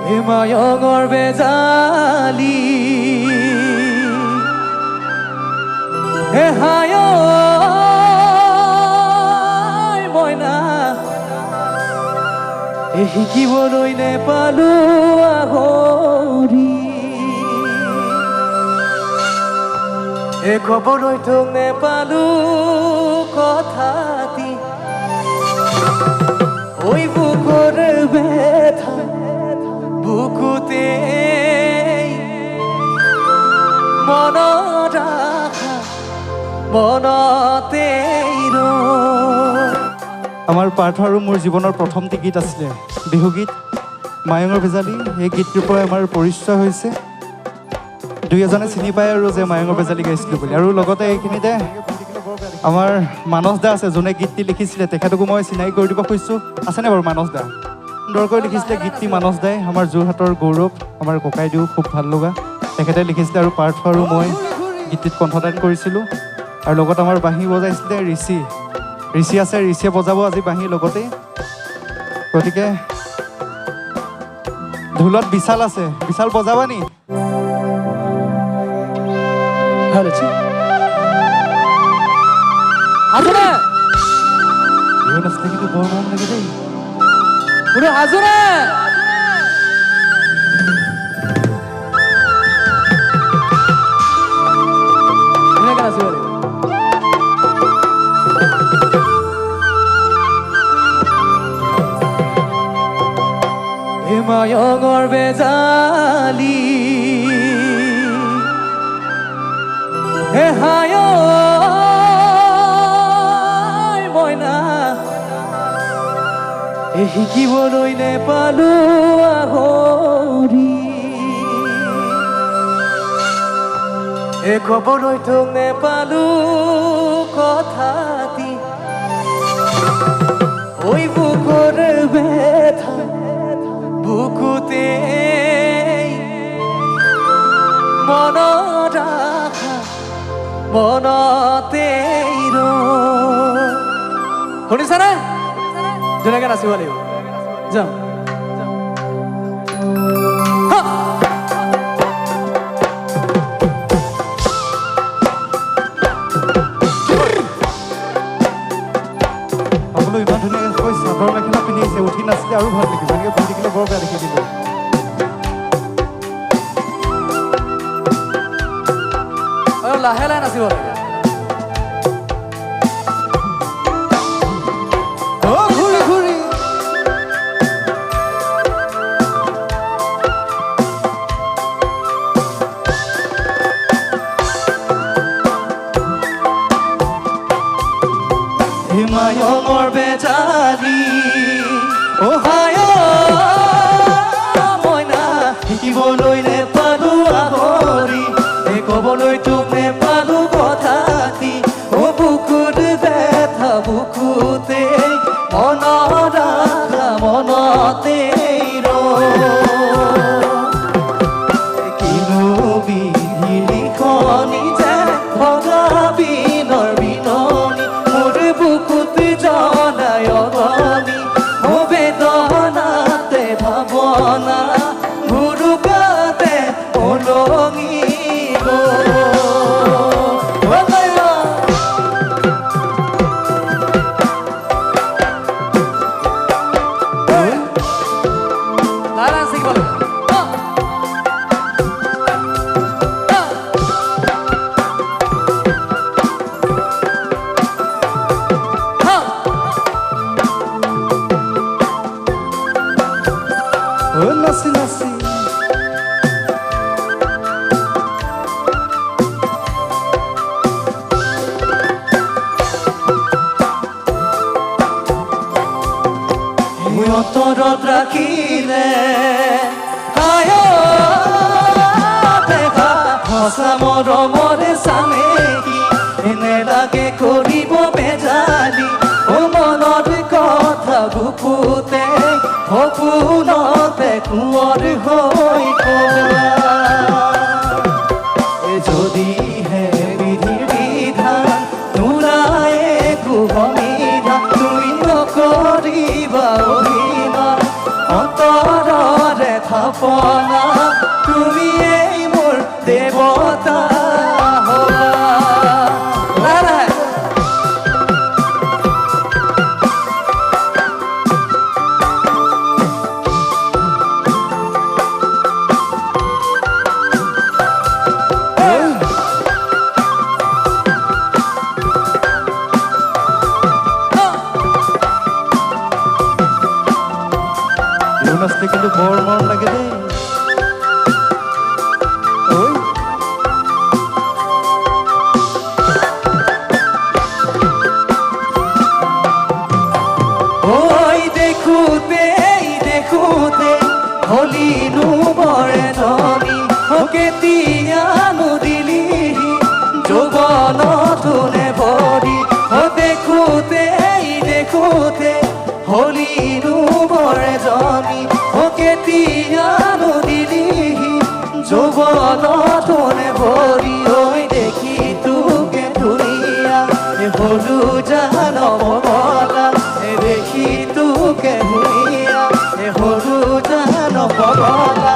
হিমায়ঙৰ বেজালি হে হায় মইনা শিকিবলৈ নেপালো আহৰি ক'বলৈ তোক নেপালো কথাটি ওই বুকুৰ ব্যথা বুকুতে মনত ৰাখা মনতে আমাৰ পাৰ্থ আৰু মোৰ জীৱনৰ প্ৰথমটি গীত আছিলে বিহুগীত মায়ঙৰ বেজালি। এই গীতটোৰ পৰা আমাৰ পৰিচয় হৈছে, দুই এজনে চিনি পায় আৰু যে মায়ঙৰ বেজালি গাইছিলোঁ বুলি। আৰু লগতে এইখিনিতে আমাৰ মানস দা আছে, যোনে গীতটি লিখিছিলে, তেখেতকো মই চিনাকি কৰি দিব খুজিছোঁ। আছেনে বাৰু মানস দা? সুন্দৰকৈ লিখিছিলে গীতটি মানস দাই, আমাৰ যোৰহাটৰ গৌৰৱ, আমাৰ ককাইদেউ, খুব ভাল লগা তেখেতে লিখিছিলে। আৰু পাৰ্থ আৰু মই গীতটিত কণ্ঠদান কৰিছিলোঁ। আৰু লগত আমাৰ বাঁহী বজাইছিলে ঋষি আছে, ঋষিয়ে বজাব আজি বাঁহী লগতেই। গতিকে ঢোলত বিশাল আছে, বিশাল বজাবা নি? বিহু নাছিলে কিন্তু বৰ মৰম লাগে দেই। হাজুৰে হিমায়ঙৰ বেজালি হে হায় মইনা শিকিবলৈ নেপালো আহৰি ক'বলৈ তোক নেপালো কথাটি ওই বুকুৰ ব্যথা বুকুতে মনত ৰাখা মনতে শুনিছানে? ধুনীয়াকৈ নাচিব লাগিব। যাম সকলো ইমান ধুনীয়াকৈ চাদৰ মেখেলা পিন্ধিছে, উঠি নাছিলে আৰু ভাল দেখিব। এনেকৈ বহি থাকিলে বৰ বেয়া দেখি দিব। লাহে লাহে নাচিব লাগে। হিমায়ঙৰ বেজালি অ হায় মইনা শিকিবলৈ নেপালো আহৰি ক'বলৈ তোক নেপালো কথাটি অ বুকুৰ ব্যথা বুকুতে মনত ৰাখা মনতে কিনো বিহিৰিখনি যে ভগাবিনৰ বিননি মোৰ বুকুত জনায় অগনি ও বেদনাতে ভাৱনা ভুৰুকাতে ওলঙি নাচি নাচি অন্তৰত ৰাখিলে সঁচা মৰমৰে চানেকি এনে লাগে কৰিব বেজালি অ মনত কথা বুকুতে সপোনতে কোঁৱৰ হৈ যদিহে বিধি বিধান নোলায় একো তুমি নকৰিবা অভিমান অন্তৰৰে থাপনা তুমিয়েই মোৰ দেৱতা হ'বা নাচলে কিন্তু বৰ মৰম লাগে দেই ঐ দেখোতে হলিনো বৰে ধনী কেতিয়ানো দিলিহি যৌৱনতোনে ভৰি দেখোতে হলিনো বৰে ধনী কেতিয়ানো দিলিহি যৌৱনতোনে ভৰি ঐ দেখি তোকে ধুনীয়া হলো জান পগলা দেখি তোকে ধুনীয়া হলো জান পগলা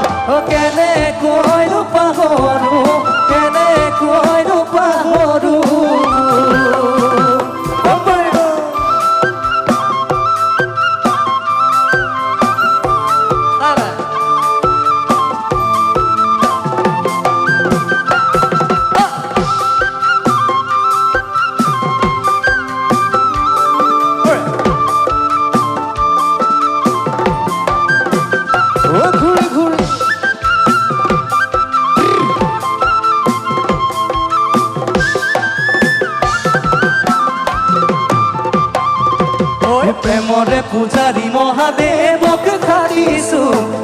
কেনেকৈনো পাহৰো প্ৰেমৰে পূজাৰী মহাদেৱক খাৰিছো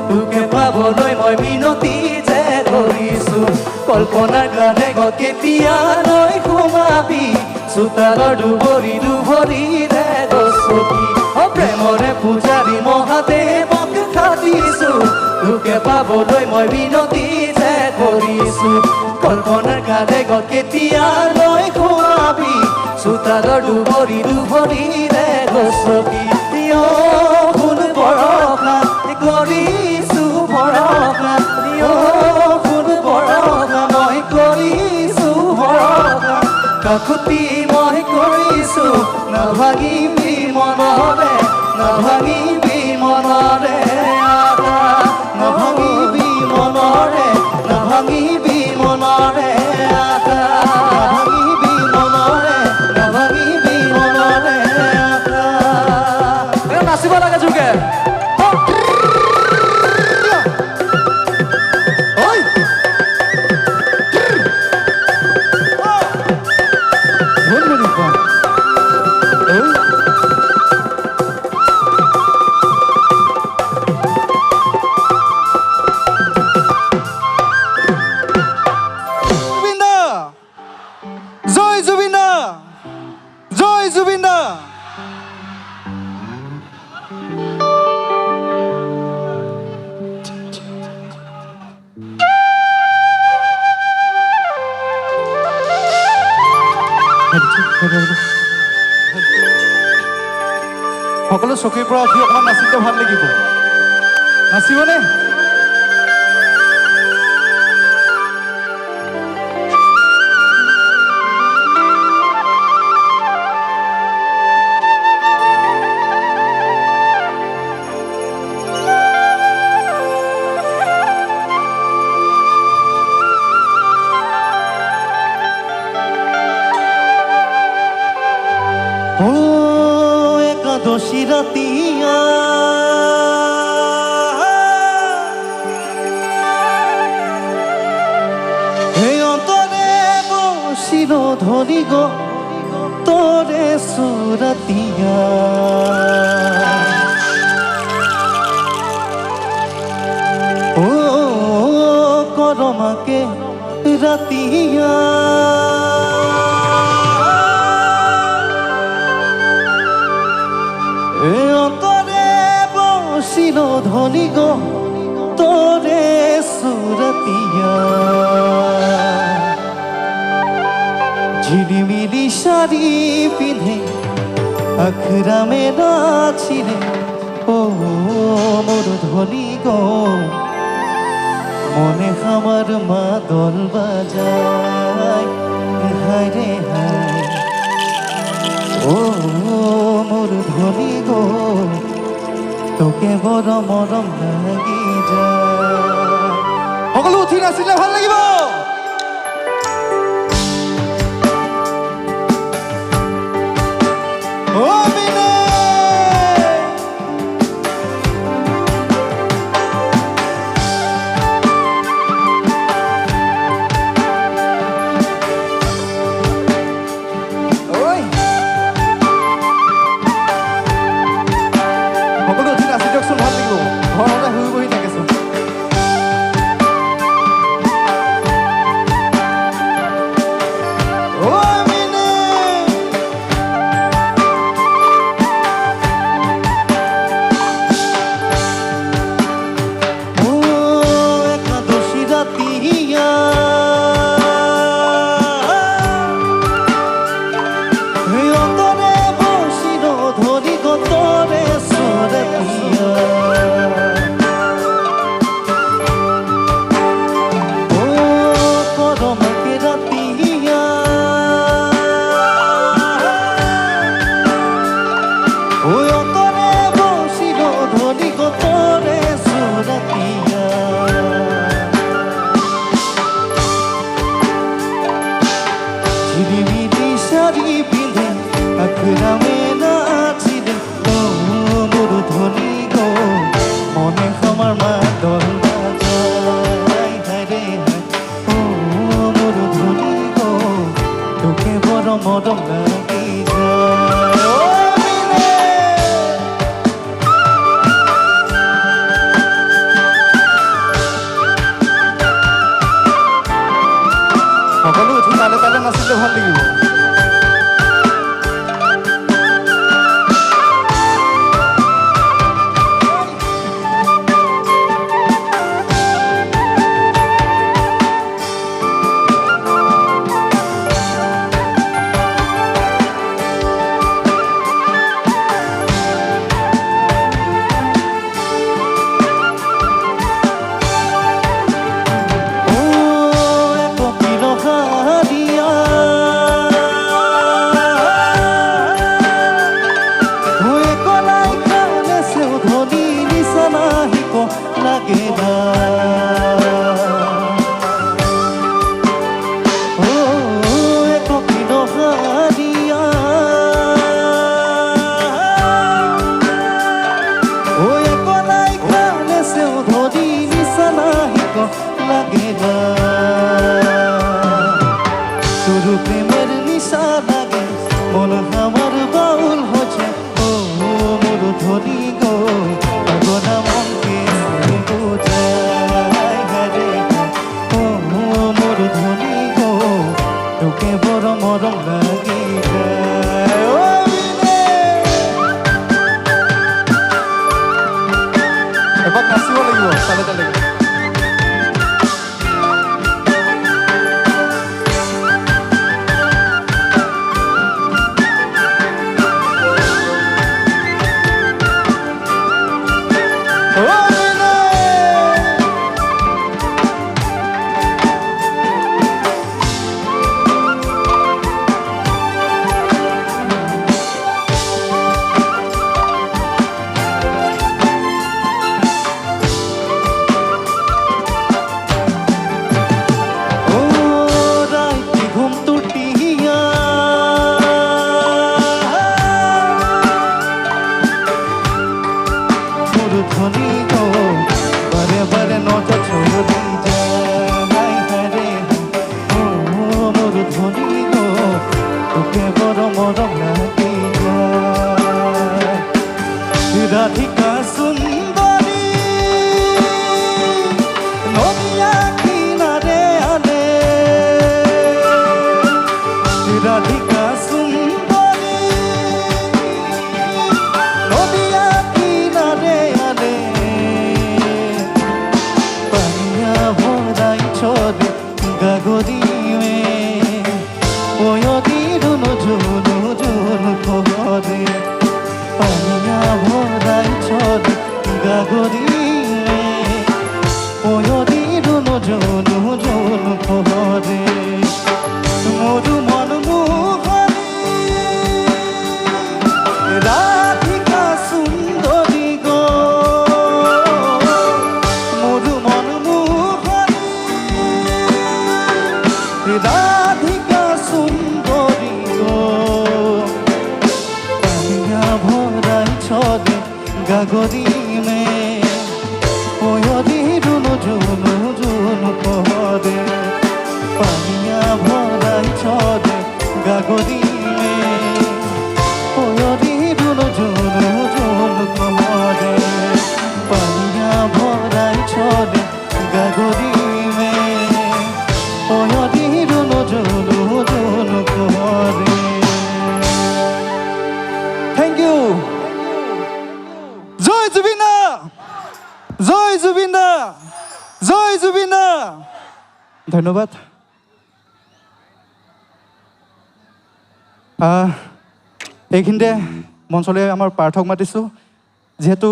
তোকে পাবলৈ মই মিনতি যে কৰিছো কল্পনাৰ গানে কেতিয়ালৈ সোমাবি চোতালৰ দুভৰিৰে গছকি প্ৰেমৰে পূজাৰী মহাদেৱক খাৰিছো তোকে পাবলৈ মই মিনতি যে কৰিছো কল্পনাৰ গানে কেতিয়ালৈ সোমাবি চোতালৰ দুভৰিৰে গছকি কোন বৰষা কৰিছো ভৰসা কোন বৰষা মই কৰিছো ভৰসা কাকুতি মই কৰিছো নাভাঙিবি মনৰে আশা নাভাঙিবি মনৰে আশা নাচিব লাগে যোগে জয় জুবিন দা সকলো চকীৰ পৰা উঠি অকণমান নাচিলে ভাল লাগিব নাচিবনে একাদশী ৰাতিয়া সেই অন্তৰে বসিল ধৰি তৰে চুৰাতিয়া ও কৰমাকে ৰাতিয়া অন্তৰে বসিল ধনী তৰে চুৰাতিয়া ঝিলিমিলি শাড়ি পিন্ধে আখৰামে নাচিলে ও মোৰ ধনী মনে আমার মাদল বাজায় হায় রে হায় ও মোর ধনী গো তোকে বড় মরম লাগি যায় সকলো উঠি নাচিলে ভাল লাগিব ও বিনে ঐ সকলো উঠি নাচি দিয়কচোন ভাল লাগিব ঘৰতে শুই বহি থাকেচোন মরম লাগি যায় সকলো উঠি তালে তালে নাচিলে ভাল লাগিব তোর প্রেমের নিশা লাগে মন আমার বাউল হচ্ছে ও মোর ধনী গো আগনা মনকে বোঝায় রে ও মোর ধনী গো তোকে বড় মরম লাগি যায় ও বিনে এবার নাচিব লাগিব তালে তালে অয়দিৰুণু জুনু জুনু পদে পানীয়া ভৰাই থদে গাগৰি মে অয়দিৰুণু জুনু জুনু পদে পানীয়া ভৰাই থদে গাগৰি মে অয়দিৰুণু জুনু জুনু পদে Thank you. জয় জুবিন দা জয় জুবিন দা জয় জুবিন দা ধন্যবাদ এইখিনিতে মঞ্চলৈ আমাৰ পাৰ্থক মাতিছোঁ যিহেতু